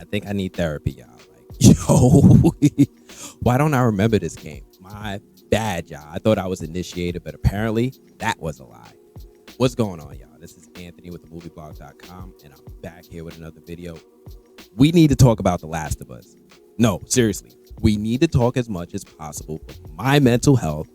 think I need therapy, y'all. Like, yo, why don't I remember this game? My bad, y'all. I thought I was initiated, but apparently that was a lie. What's going on, y'all? This is Anthony with themovieblog.com, and I'm back here with another video. We need to talk about The Last of Us. No, seriously. We need to talk as much as possible for my mental health.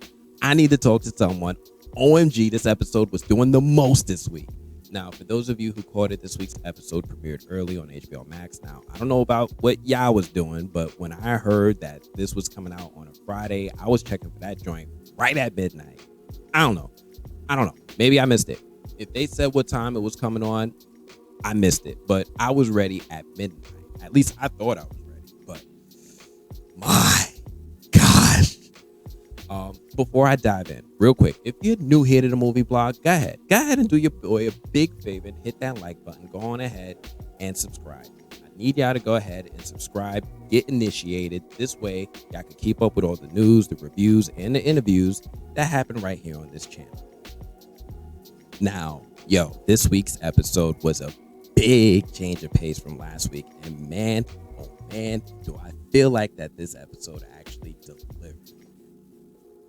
I need to talk to someone. OMG, this episode was doing the most this week. Now, for those of you who caught it, this week's episode premiered early on HBO MAX. Now, I don't know about what y'all was doing, but when I heard that this was coming out on a Friday, I was checking for that joint right at midnight. I don't know. Maybe I missed it. If they said what time it was coming on, I missed it. But I was ready at midnight. At least I thought I was ready. But my gosh. Before I dive in, real quick, if you're new here to the movie blog, go ahead and do your boy a big favor and hit that like button. Go on ahead and subscribe. I need y'all to go ahead and subscribe, get initiated. This way, y'all can keep up with all the news, the reviews, and the interviews that happen right here on this channel. Now, this week's episode was a big change of pace from last week, and man, oh man, do I feel like that this episode actually delivered.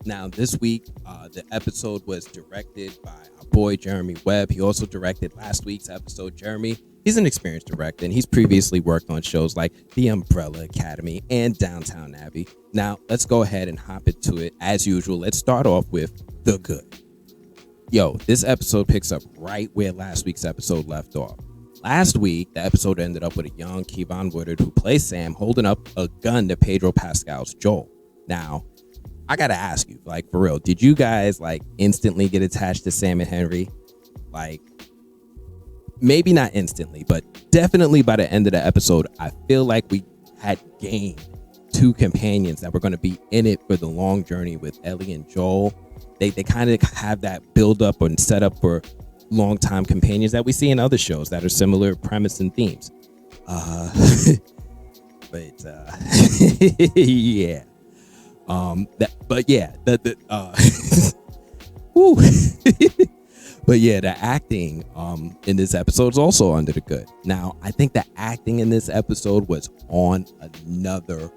Now, this week, the episode was directed by our boy Jeremy Webb. He also directed last week's episode. Jeremy, he's an experienced director, and he's previously worked on shows like The Umbrella Academy and Downtown Abbey. Now, let's go ahead and hop into it. As usual, let's start off with the good. This episode picks up right where last week's episode left off. Last week, the episode ended up with a young Kevon Woodard who plays Sam holding up a gun to Pedro Pascal's Joel. Now, I gotta ask you, like, for real, did you guys like instantly get attached to Sam and Henry? Like, maybe not instantly, but definitely by the end of the episode, I feel like we had gained two companions that were going to be in it for the long journey with Ellie and Joel. They kind of have that build up and set up for long time companions that we see in other shows that are similar premise and themes. Yeah. Woo. But yeah, the acting in this episode is also under the good. Now, I think the acting in this episode was on another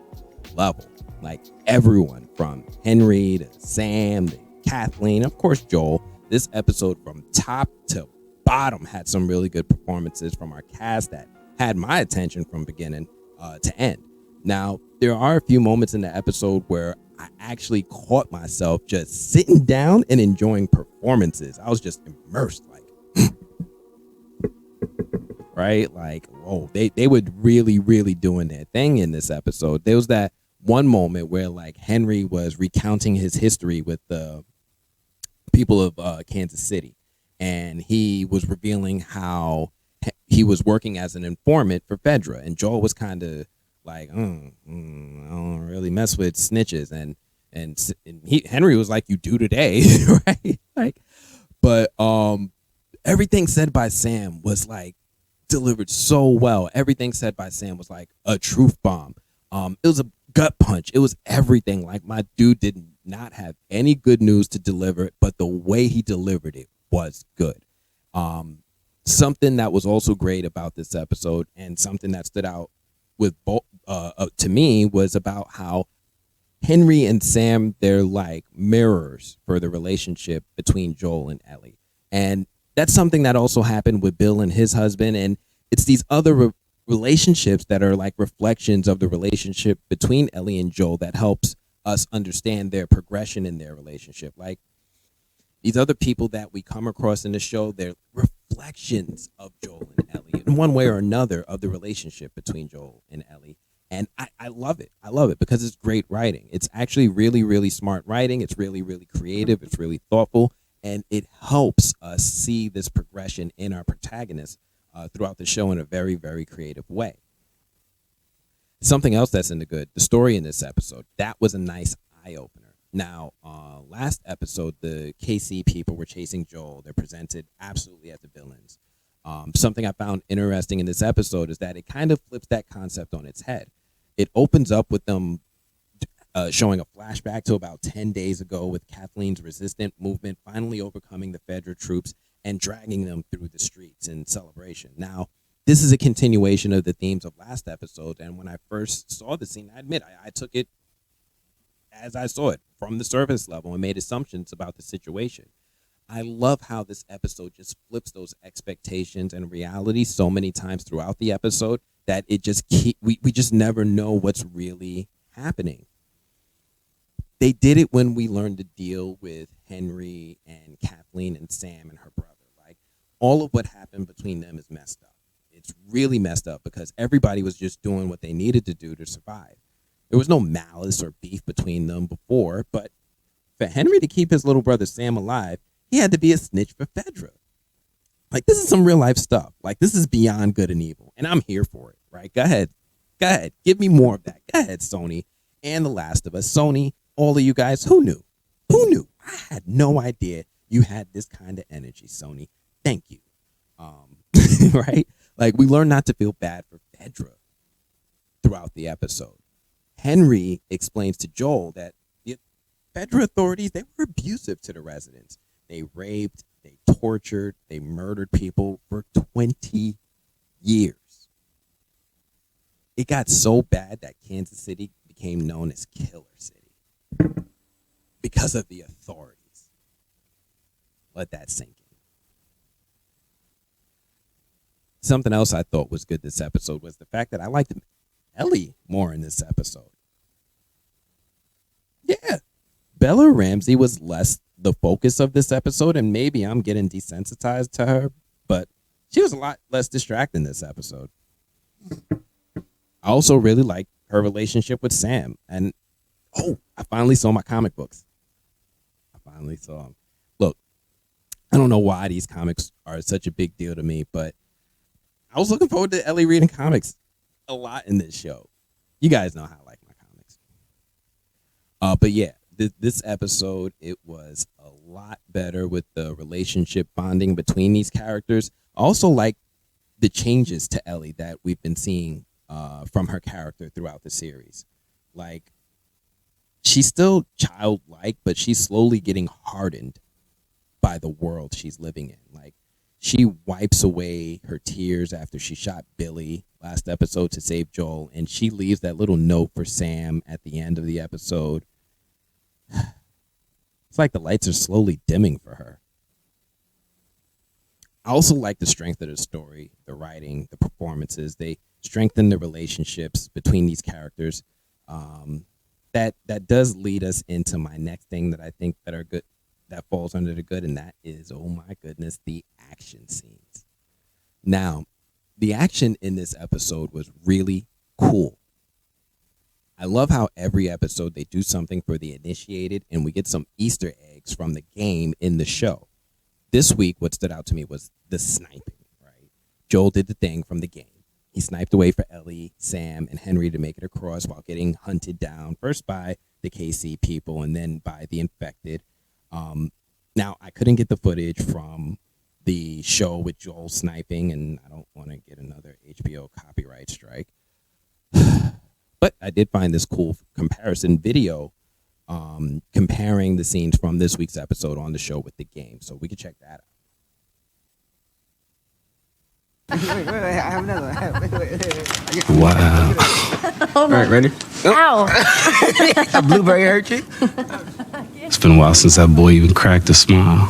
level. Like, everyone from Henry to Sam to Kathleen, of course Joel, this episode from top to bottom had some really good performances from our cast that had my attention from beginning to end. Now, there are a few moments in the episode where I actually caught myself just sitting down and enjoying performances. I was just immersed, like, right? Like, whoa, they were really doing their thing in this episode. There was that one moment where, like, Henry was recounting his history with the people of Kansas City, and he was revealing how he was working as an informant for Fedra, and Joel was kind of like, I don't really mess with snitches, and Henry was like, you do today, right? Like, but everything said by Sam was like delivered so well. Everything said by Sam was like a truth bomb. It was a gut punch. It was everything. Like, my dude did not have any good news to deliver, but the way he delivered it was good. Something that was also great about this episode, and something that stood out with both to me, was about how Henry and Sam, they're like mirrors for the relationship between Joel and Ellie. And that's something that also happened with Bill and his husband. And it's these other relationships that are like reflections of the relationship between Ellie and Joel that helps us understand their progression in their relationship. Like, these other people that we come across in the show, they're reflections of Joel and Ellie in one way or another, of the relationship between Joel and Ellie. And I love it. I love it because it's great writing. It's actually really smart writing. It's really creative. It's really thoughtful. And it helps us see this progression in our protagonists throughout the show in a very creative way. Something else that's in the good, the story in this episode, that was a nice eye-opener. Now, last episode, the KC people were chasing Joel. They're presented absolutely as the villains. Something I found interesting in this episode is that it kind of flips that concept on its head. It opens up with them showing a flashback to about 10 days ago, with Kathleen's resistant movement finally overcoming the Federal troops and dragging them through the streets in celebration. Now, this is a continuation of the themes of last episode. And when I first saw the scene, I admit I took it as I saw it from the surface level and made assumptions about the situation. I love how this episode just flips those expectations and reality so many times throughout the episode that it just we just never know what's really happening. They did it when we learned to deal with Henry and Kathleen and Sam and her brother. Like, all of what happened between them is messed up. It's really messed up because everybody was just doing what they needed to do to survive. There was no malice or beef between them before, but for Henry to keep his little brother Sam alive, he had to be a snitch for Fedra. Like, this is some real life stuff. Like, this is beyond good and evil, and I'm here for it, right? Go ahead. Give me more of that. Go ahead, Sony and The Last of Us. Sony, all of you guys, who knew? I had no idea you had this kind of energy, Sony. Thank you. Right? Like, we learned not to feel bad for Fedra throughout the episode. Henry explains to Joel that the Fedra authorities, they were abusive to the residents. They raped, they tortured, they murdered people for 20 years. It got so bad that Kansas City became known as Killer City because of the authorities. Let that sink in. Something else I thought was good this episode was the fact that I liked Ellie more in this episode. Yeah. Bella Ramsey was less the focus of this episode, and maybe I'm getting desensitized to her, but she was a lot less distracting this episode. I also really like her relationship with Sam, and I finally saw my comic books. I finally saw them. Look, I don't know why these comics are such a big deal to me, but I was looking forward to Ellie reading comics a lot in this show. You guys know how I like my comics. But yeah, this episode, it was a lot better with the relationship bonding between these characters. I also like the changes to Ellie that we've been seeing from her character throughout the series. Like, she's still childlike, but she's slowly getting hardened by the world she's living in. Like, she wipes away her tears after she shot Billy last episode to save Joel, and she leaves that little note for Sam at the end of the episode. It's like the lights are slowly dimming for her. I also like the strength of the story, the writing, the performances. They strengthen the relationships between these characters. That does lead us into my next thing that I think that are good, that falls under the good, and that is, oh my goodness, the action scenes. Now, the action in this episode was really cool. I love how every episode they do something for the initiated, and we get some Easter eggs from the game in the show. This week, what stood out to me was the sniping, right? Joel did the thing from the game. He sniped away for Ellie, Sam, and Henry to make it across while getting hunted down, first by the KC people and then by the infected. Now, I couldn't get the footage from the show with Joel sniping, and I don't want to get another HBO copyright strike. But I did find this cool comparison video comparing the scenes from this week's episode on the show with the game. So we can check that out. Wait, I have another one. Wow. All right, ready? Ow. A blueberry hurt you? It's been a while since that boy even cracked a smile.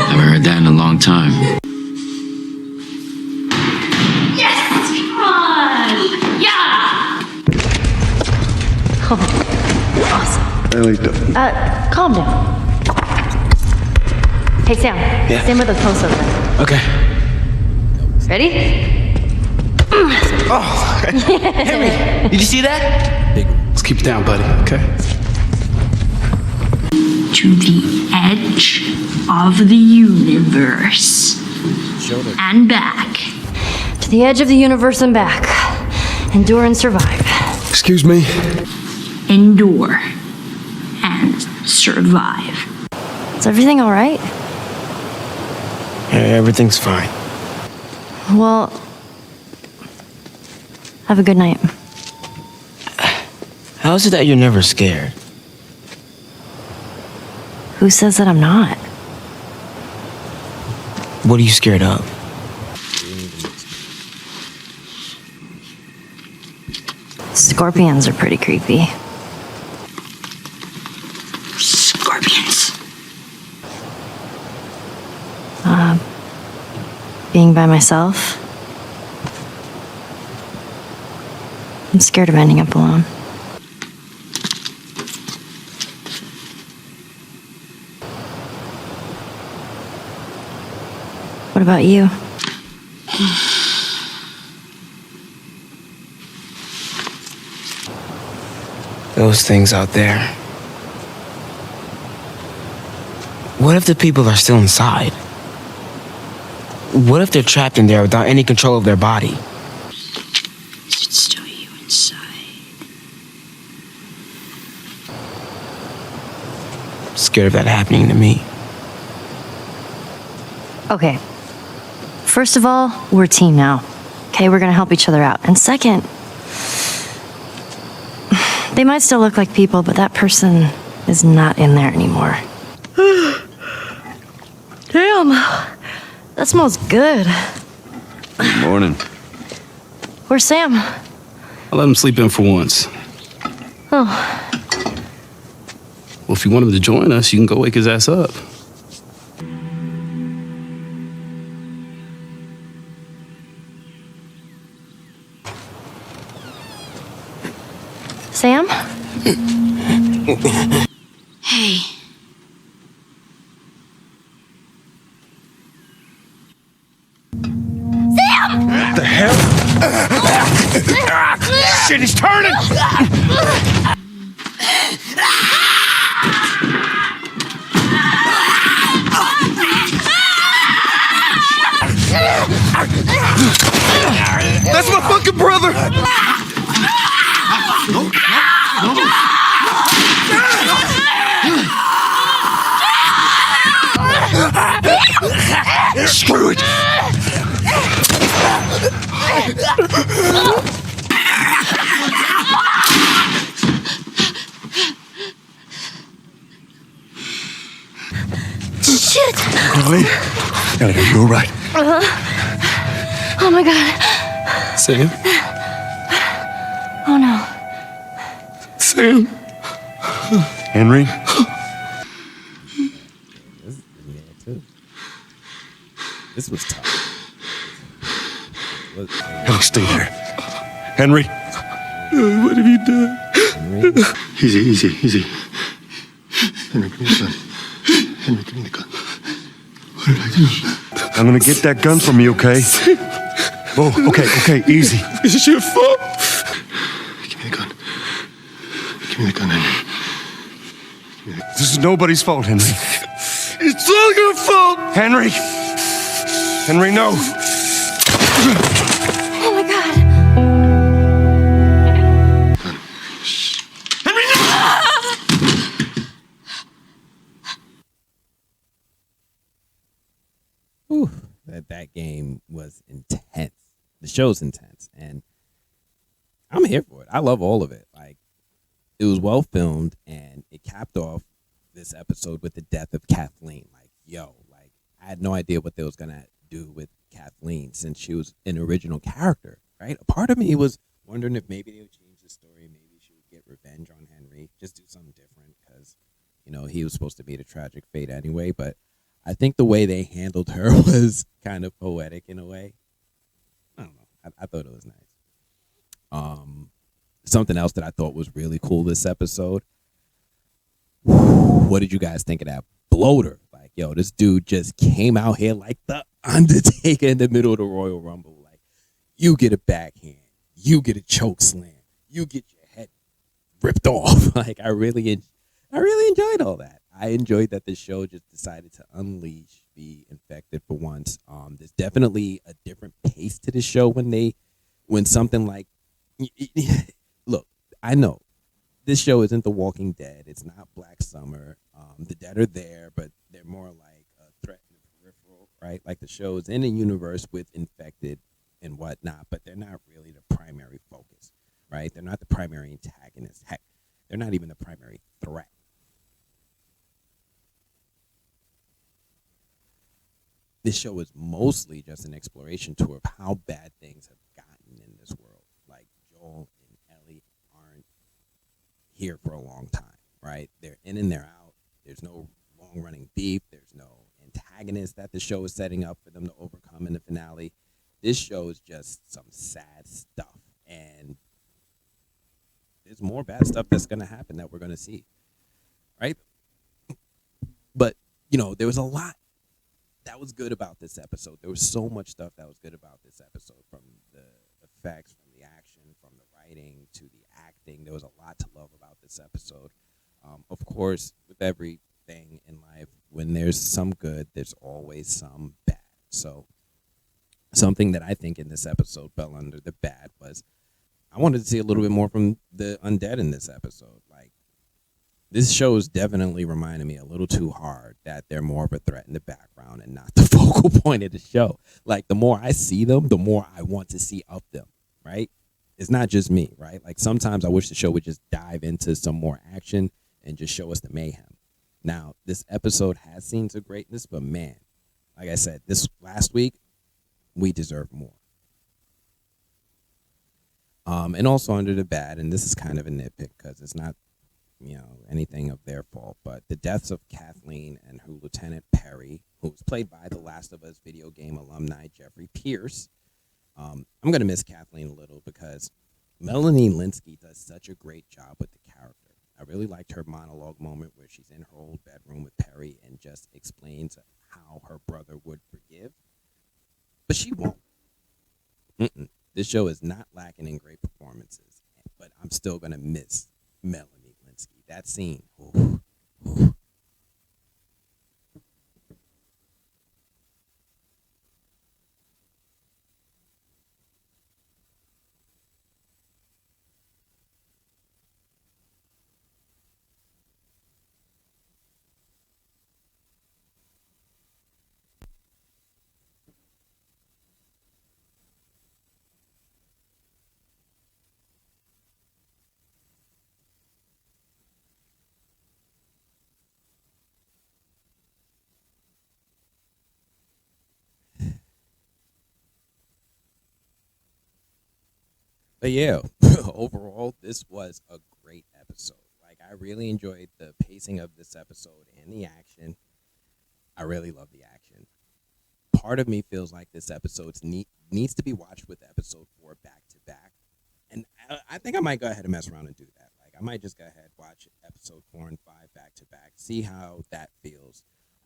Haven't heard that in a long time. Yes! Come on! Yeah! Oh, awesome. I like that. Calm down. Hey, Sam. Yeah? Stand with a close-up. Okay. Ready? Oh, Henry, did you see that? Let's keep it down, buddy, okay? To the edge of the universe and back. To the edge of the universe and back. Endure and survive. Excuse me. Endure and survive. Is everything all right? Yeah, everything's fine. Well, have a good night. How is it that you're never scared? Who says that I'm not? What are you scared of? Scorpions are pretty creepy. Scorpions. Being by myself. I'm scared of ending up alone. What about you? Those things out there. What if the people are still inside? What if they're trapped in there without any control of their body? Is it still you inside? Scared of that happening to me. Okay. First of all, we're a team now. Okay, we're gonna help each other out. And second, they might still look like people, but that person is not in there anymore. Damn, that smells good. Good morning. Where's Sam? I let him sleep in for once. Oh, Well, if you want him to join us, you can go wake his ass up. Sam? Hey. The hell? Shit, he's turning! That's my fucking brother! Screw it! Shit! Really? Elliot, you all right? Oh my god. Sam? Oh no. Sam? Henry? This was tough. Henry, stay there. Henry? What have you done? Henry? Easy. Henry, give me the gun. Henry, give me the gun. What did I do? I'm gonna get that gun from you, okay? Oh, okay, easy. This is your fault. Give me the gun. Give me the gun, Henry. This is nobody's fault, Henry. It's all your fault. Henry! Henry, no! Oh my god. Whew, that game was intense. The show's intense, and I'm here for it. I love all of it. Like, it was well filmed, and it capped off this episode with the death of Kathleen. Like, I had no idea what they was gonna do with Kathleen since she was an original character, right? A part of me was wondering if maybe they would change the story, maybe she would get revenge on Henry, just do something different because, he was supposed to meet a tragic fate anyway. But I think the way they handled her was kind of poetic in a way. I don't know. I thought it was nice. Something else that I thought was really cool this episode. What did you guys think of that bloater? Like, this dude just came out here like the Undertaker in the middle of the Royal Rumble. Like, you get a backhand, you get a choke slam, you get your head ripped off. Like, I really enjoyed all that. I enjoyed that the show just decided to unleash the infected for once. There's definitely a different pace to the show when something like, look, I know this show isn't The Walking Dead. It's not Black Summer. The dead are there, but they're more like a threat in the peripheral, right? Like, the show is in a universe with infected and whatnot, but they're not really the primary focus, right? They're not the primary antagonist. Heck, they're not even the primary threat. this show is mostly just an exploration tour of how bad things have gotten in this world. Like Joel and Ellie aren't here for a long time, right? They're in and they're out. There's no long running beef. There's no antagonist that the show is setting up for them to overcome in the finale. This show is just some sad stuff, and there's more bad stuff that's going to happen that we're going to see, right? But there was a lot that was good about this episode. There was so much stuff that was good about this episode, from the effects, from the action, from the writing to the acting. There was a lot to love about this episode. Of course, with everything in life, when there's some good, there's always some bad. So something that I think in this episode fell under the bad was I wanted to see a little bit more from the undead in this episode. Like, this show is definitely reminding me a little too hard that they're more of a threat in the background and not the focal point of the show. Like, the more I see them, the more I want to see of them, right? It's not just me, right? Like, sometimes I wish the show would just dive into some more action and just show us the mayhem. Now, this episode has scenes of greatness, but man, like I said, this last week, we deserve more. And also under the bad, and this is kind of a nitpick because it's not, anything of their fault, but the deaths of Kathleen and her Lieutenant Perry, who was played by The Last of Us video game alumni Jeffrey Pierce. I'm going to miss Kathleen a little because Melanie Linsky does such a great job with the character. I really liked her monologue moment where she's in her old bedroom with Perry and just explains how her brother would forgive, but she won't. This show is not lacking in great performances, but I'm still going to miss Melanie Linsky. That scene. Ooh, ooh. But yeah, overall, this was a great episode. Like, I really enjoyed the pacing of this episode and the action. I really love the action. Part of me feels like this episode needs to be watched with episode 4 back to back. And I think I might go ahead and mess around and do that. Like, I might just go ahead, watch episode 4 and 5 back to back, see how that feels,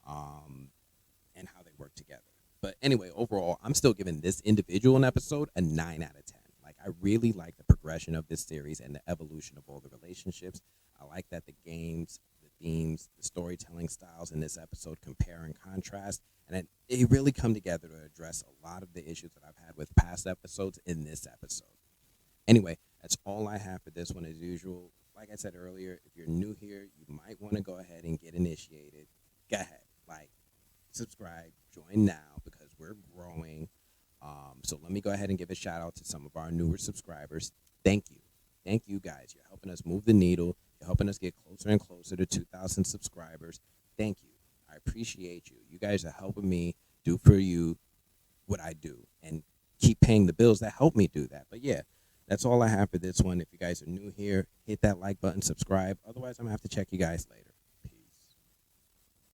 and how they work together. But anyway, overall, I'm still giving this individual episode a 9 out of 10. Like, I really like the progression of this series and the evolution of all the relationships. I like that the games, the themes, the storytelling styles in this episode compare and contrast, and they really come together to address a lot of the issues that I've had with past episodes in this episode. Anyway, that's all I have for this one as usual. Like I said earlier, if you're new here, you might want to go ahead and get initiated. Go ahead, subscribe, join now because we're growing. So let me go ahead and give a shout out to some of our newer subscribers. Thank you. Thank you guys. You're helping us move the needle. You're helping us get closer and closer to 2,000 subscribers. Thank you. I appreciate you. You guys are helping me do for you what I do and keep paying the bills that help me do that. But yeah, that's all I have for this one. If you guys are new here, hit that like button, subscribe. Otherwise, I'm going to have to check you guys later.